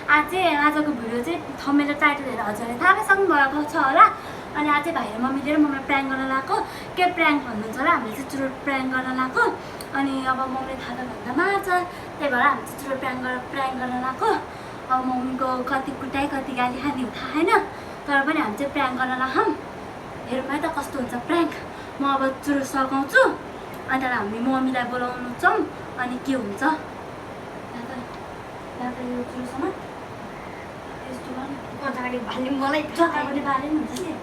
आजको भिडियो चाहिँ thumbnail title हेरेर हजुरले थाहा पाइसक्नु भएको छ होला। अनि आज भाइ र मम्मीले मलाई प्र्याङ्क गर्न लगाएको। के प्र्याङ्क भन्नुहुन्छ होला, हामीले चाहिँ चुरोट प्र्याङ्क गर्न लगाएको। अनि अब मम्मीले थाहा त भन्दा मार्छ, त्यही भएर हामी चाहिँ चुरोट प्र्याङ्क गर्न लगाएको। अब मम्मीको कति कुटाइ कति गाली खाने हो थाहा छैन, तर पनि हामी चाहिँ प्र्याङ्क गर्न लगाऊँ। हेरौँ है त कस्तो हुन्छ प्र्याङ्क। म अब चुरोट सघाउँछु, अनि त्यहाँबाट हामी मम्मीलाई बोलाउनु जाउँ, अनि के हुन्छ। यो चुरोटसँग यस्तो गर्नु, अगाडि भाल्ने मलाई जतापट्टि बाले पनि हुन्छ कि।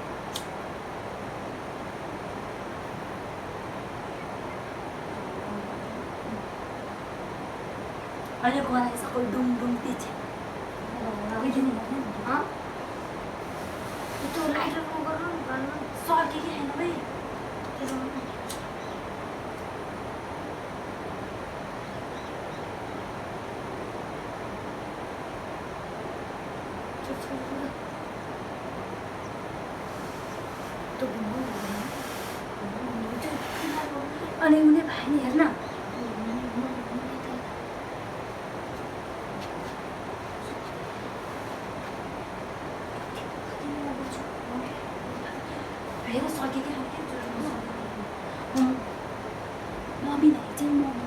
अहिले गराइ सबै डुम डुम पिछे त्यो लाइटरमा गर्नु भन्नु सर्के कि छैन भाइ। अनि उनी भाइ नि हेर्न हेर सके कि मम्मी नै चाहिँ मम्मी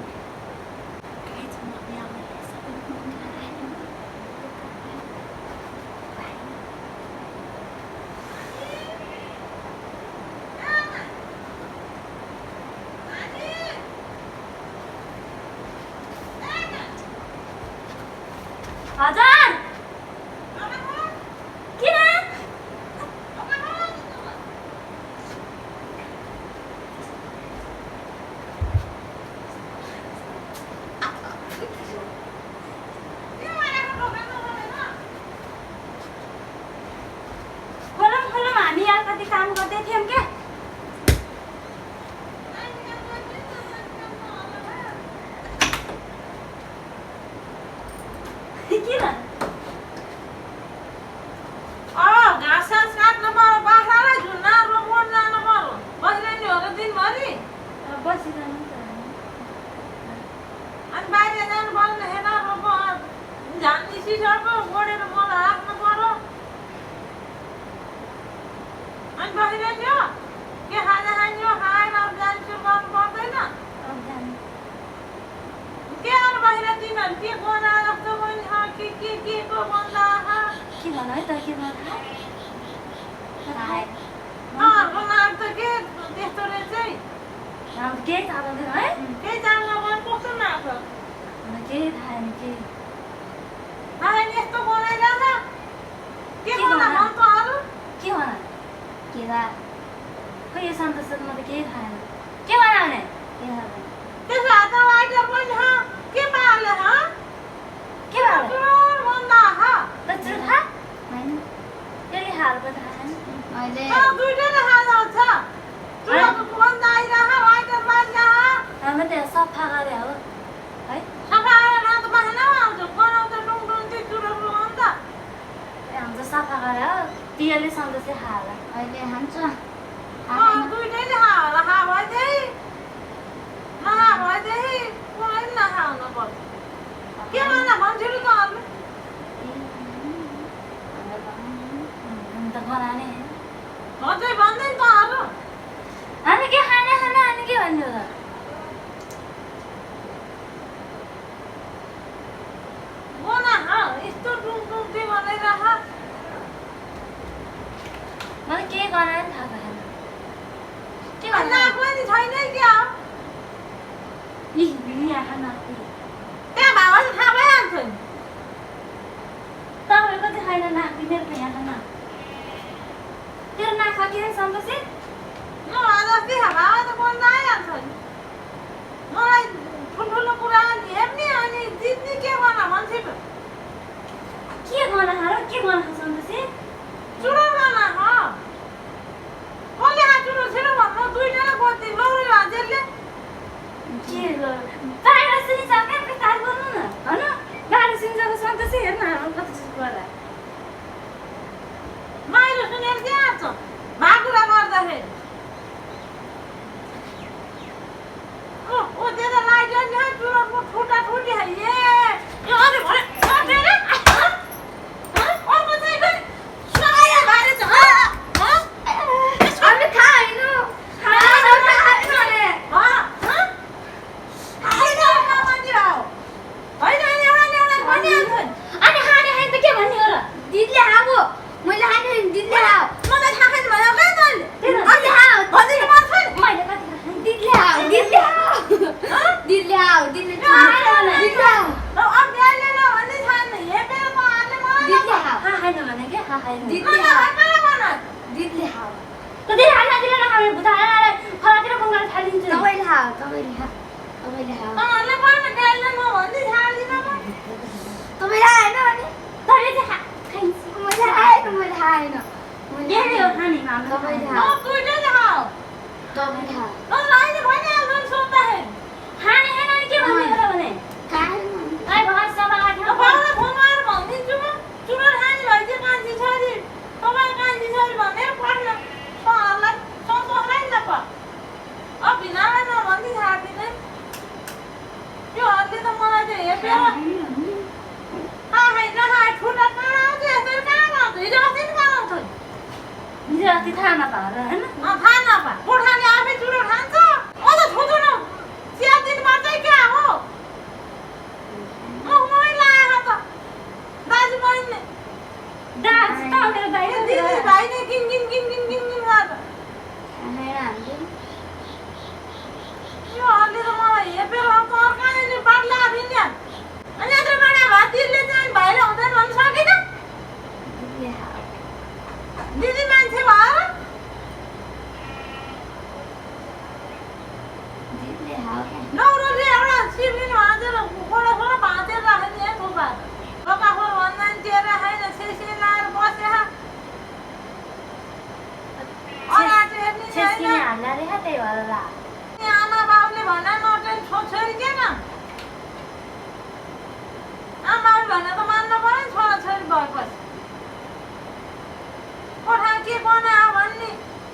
हजुर किन खोलौँ हामी यहाँ कति काम गर्दै थियौँ क्या। किन घाँस काट्नु पर्यो, बाख्रालाई झुन्ना रोप्न जानु पर्यो, बसिरहने हो र दिनभरि। बसिरहनु त अनि बाहिर जानु पर्दैन, हेर रोप झान्ने सिसको गोडेर मल राख्नु पर्यो। अनि बसिरहने हो, के खाजा खाने हो खाएर अब जान्छु गर्नु पर्दैन। के गर्नु बसिरह तिमीहरू के गना जस्तो पनि छ, के को भन्दा के भन है त के भन उहाँहरूको नाम त के त्यस्तो रहेछ है। केही थाहा पाउँदैन है, केही जान्नु पनि कस्तो नाम छ केही थाहा छैन के नानी यस्तो बनाइरहेछ। के गर्दा भन्छ अरू के भन के दा खै यो सन्तोष म त केही थाहा छैन के भन भने के थाहा छैन त्यसो हात लाइटर पनि छ के पाले ह के भन भन्दा ह त चुर थाहा हैन त्यसले हालको थाहा छैन अहिले दुईटैले खाजा छ। तुरको बन्द आइरह लाइटर बालिरह हामी त सफा गरे हो है। सफा गरेर त बाहिर आउँछ बनाउँछ डुङ डुङ त्यो चुरोको अन्त हाम्रो सफा गरे हो पियले सन्तोषले खाला अहिले हान्छ दुईटैले होला खा भइदिए नखा भइदिए कुनै नखाउनु पर्छ। के भन्दा भन्छु त अरू त गराने अझै भन्दैन त अरू हामी के खाना खाना अनि के भन्नु त बोना ह यस्तो डुङ डुङ त्यो बनाइरह मलाई के गराए नि थाहा भएन के अन्ना पनि छैन क्या इ यहाँ खाना त्यहाँ भाइ थाहा भइहाल्छ नि। तपाईँको चाहिँ खाइन नाक्ने मेरो त यहाँ खाना तेरो नाखा के सन्तोषी न जस्तै भाइ त बन्द आइहाल्छ नि। मलाई ठुल्ठुलो कुरा हेर्ने अनि जित्ने के गर्न भन्छ के गर्न खाएर के गर्न खा सन्तोषी चुरो गर्न ह कसले खा चुरो छिरो भन्नु दुईजना बत्ती लौरी भान्जेलले के बाहिर सुनिसक्यो प्रकार गर्नु न होइन बाहिर सुनिसक्यो सन्तोषी हेर्न हामी कति चिज गर्दा बाहिर सुनेर के आउँछ भाकुरा गर्दाखेरि ओ त्यता लाइट नि चुरोको ठुटा ठुटी है ए यो अरे भने तपाईँले खा तपाईँले खा तँहरूले भएन खेल्ने म भन्दै छाड्दिनँ म तपाईँले खाएन अनि तैँले चाहिँ खाइन्छ मैले खाएन मैले खाएन धेरै हो खाने मामा तपाईँले म खा दुइटै खाऊ तपाईँले खा अहिले भइहाल्छ नि सोद्धाखेरि खाने छैन भने के भन्ने कुरा भने खाएन ai भर सभा आठमा बाबालाई फोन गरेर भनिदिन्छु म चुरोट खाने भए चाहिँ कान्छी छोरी तपाईँ कान्छी छोरी भनेर पढ्न तँहरूलाई सन्तोषलाई नि त प भिनालाई नभन्दी छाड्दिनँ त्योहरूले त मलाई चाहिँ हेपेर खाए नखाए ठुटा कहाँ आउँछ यसरी कहाँ आउँछ हिजो अस्ति नि कहाँ आउँछ हिजो अस्ति थाहा नपाएर होइन थाहा नपा गोर्खाले आफै चुरोट खान्छ अझ छोटो न चिया दिनुपर्छ क्या हो मैला आएको त दाजु बहिनीले दाज त मेरो दाइ दिदी भाइले किन किन किन किन किन किन गर्छ खाएन हामीले यो हल्ली त मलाई हेपेर तर्काले बाटला दिन्छ अनि यत्रो बडा भातीले चाहिँ भाइले हुँदैन भन्न सकिन दिदीले खा दिदी मान्छे भएर दिदीले खाऊ क्या नौरोले एउटा सिबिन भाँचेर खोडा खोडा भाँचेर राख्यो नि थोपा खोर भन्दा नि तेर खाएन सेसे लाएर बसे अगाडि हेर्ने छेस्किने छैन हाल्ला रे त्यही भएर ला आमा बाउले भने नटेन छोरी किन आमा बाउले भने त मान्नु पर्यो नि छोराछोरी भएपछि कोठा के बनायो भन्ने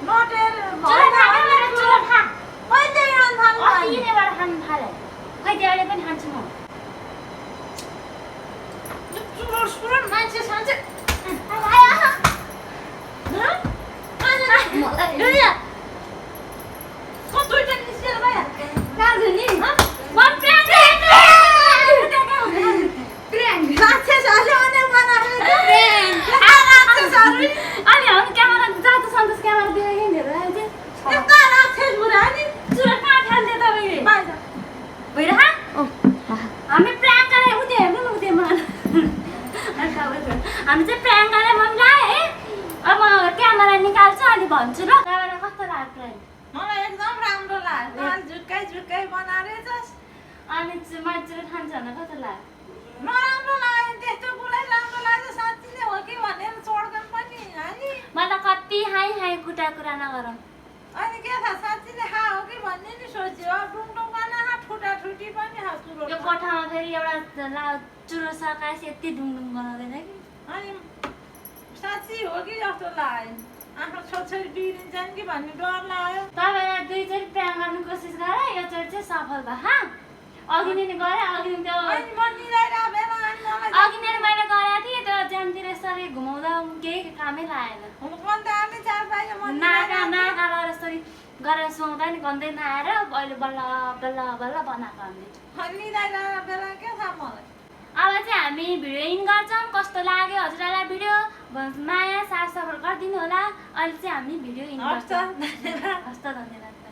नटेर चुरोट खा मेरो चुरोट खा कहिले खान थाल्नु अस्ति यिनीबाट खानु थाले खै त्यो अहिले पनि खान्छु म चुरोट सुरोट मान्छे सान्छे मलाई दुईटा निस्केर गयो काजु नि राक्षसहरूले भने बनाएको अनि हामी क्यामेरा जाँदा सन्तोष क्यामेरा देखेको नि हेरेर चाहिँ यस्ता राक्षस बुढा नि चुरोट कहाँ फाल्थ्यो तपाईँले बाहिर भइरह हामी प्र्याङ्क गरेर उतै हेर्नु न उतै मलाई हामी चाहिँ प्र्याङ्क गरेर मम्मीलाई है अब म क्यामेरा निकाल्छु अनि भन्छु ल क्यामेरा कस्तो लाग्यो प्र्याङ्क मलाई एकदम राम्रो लाग्यो दाल झुक्काइ झुक्काइ बनाएर जस अनि मैले चुरोट खान्छ भने कस्तो लाग्यो नराम्रो लाग्यो त्यस्तो कुरा राम्रो लाग्यो साँच्ची नै हो कि भनेर छोड्दैन पनि अनि मलाई कति हाई हाई कुरा नगरौँ अनि के थाहा साँच्ची नै खा हो कि भन्ने नि सोच्यो अब टुङटुङ बनाएर ठुटा ठुटी पनि खा चुरो यो कोठामा फेरि एउटा चुरो सकाएपछि यति ढुङढुङ बनाउँदैन कि अनि साँच्ची हो कि जस्तो लाग्यो आफ्नो छोरछोरी बिग्रिन्छन् कि भन्ने डर लाग्यो तपाईँलाई दुईचोटि प्र्याङ्क गर्ने कोसिस गरेँ योचोटि चाहिँ सफल भयो हाँ अघि नै गरेँ अघि नै त्यो अनि म मिलाइरहेको बेला अनि मलाई अघि नै मैले गरेको थिएँ त्यो ज्यानतिर यसरी घुमाउँदा केही कामै लागेन गन्दाले चार पाइयो म नाका गरेर यसरी गरेर सुहाउँदा नि गन्दै नआएर अहिले बल्ल बल्ल बल्ल बनाएको हामीले मिलाइरहेको बेला के थाहा मलाई अब चाहिँ हामी भिडियो इन गर्छौँ कस्तो लाग्यो हजुरहरूलाई भिडियो माया साथ सपोर्ट गरिदिनु होला अहिले चाहिँ हामी भिडियो इन गर्छौँ हस्त धन्यवाद